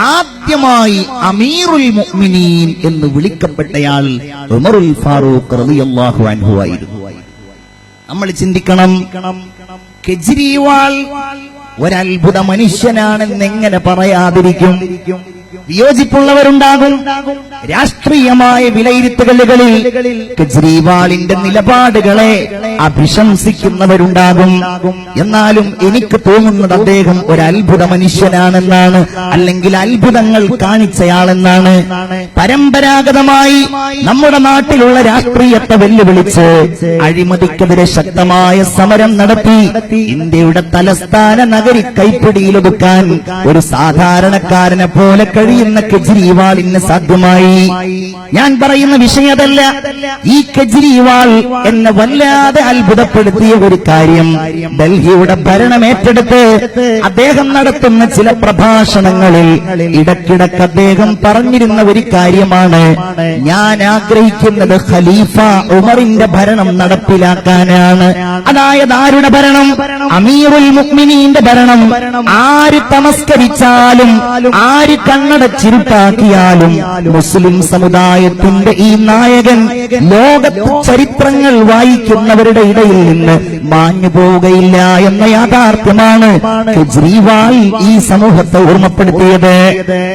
ആദ്യമായി അമീറുൽ മുഅ്മിനീൻ എന്ന് വിളിക്കപ്പെട്ടയാൾ ഉമറുൽ ഫാറൂഖ് റളിയല്ലാഹു അൻഹു ആയിരുന്നു. നമ്മൾ ചിന്തിക്കണം, കെജ്രിവാൾ ഒരത്ഭുത മനുഷ്യനാണെന്ന് എങ്ങനെ പറയാതിരിക്കും? വിയോജിപ്പുള്ളവരുണ്ടാകും. രാഷ്ട്രീയമായ വിലയിരുത്തലുകളിൽ കെജ്രിവാളിന്റെ നിലപാടുകളെ അഭിശംസിക്കുന്നവരുണ്ടാകും. എന്നാലും എനിക്ക് തോന്നുന്നത് അദ്ദേഹം ഒരു അത്ഭുത മനുഷ്യനാണെന്നാണ്, അല്ലെങ്കിൽ അത്ഭുതങ്ങൾ കാണിച്ചയാളെന്നാണ്. പരമ്പരാഗതമായി നമ്മുടെ നാട്ടിലുള്ള രാഷ്ട്രീയത്തെ വെല്ലുവിളിച്ച് അഴിമതിക്കെതിരെ ശക്തമായ സമരം നടത്തി ഇന്ത്യയുടെ തലസ്ഥാന നഗരി കൈപ്പിടിയിലൊതുക്കാൻ ഒരു സാധാരണക്കാരനെ പോലെ കഴിയുന്ന കെജ്രിവാളിന് സാധ്യമായി. ഞാൻ പറയുന്ന വിഷയമതല്ല. ഈ കെജ്രിവാൾ എന്നെ വല്ലാതെ അത്ഭുതപ്പെടുത്തിയ ഒരു കാര്യം, ഡൽഹിയുടെ ഭരണം ഏറ്റെടുത്ത് അദ്ദേഹം നടത്തുന്ന ചില പ്രഭാഷണങ്ങളിൽ ഇടയ്ക്കിടയ്ക്ക് അദ്ദേഹം പറഞ്ഞിരുന്ന ഒരു കാര്യമാണ്, ഞാൻ ആഗ്രഹിക്കുന്നത് ഖലീഫ ഉമറിന്റെ ഭരണം നടപ്പിലാക്കാനാണ്. അതായത് ആരുടെ ഭരണം? അമീറുൽ മുഅ്മിനീന്റെ ഭരണം. ആര് തമസ്കരിച്ചാലും, ആര് കണ്ണടച്ചിരുട്ടാക്കിയാലും മുസ്ലിം സമുദായത്തിന്റെ ഈ നായകൻ ലോകത്ത് ചരിത്രങ്ങൾ വായിക്കുന്നവരുടെ ഇടയിൽ നിന്ന് മാഞ്ഞു പോവുകയില്ല എന്ന യാഥാർത്ഥ്യമാണ് കെജ്രിവാൾ ഈ സമൂഹത്തെ ഓർമ്മപ്പെടുത്തിയത്.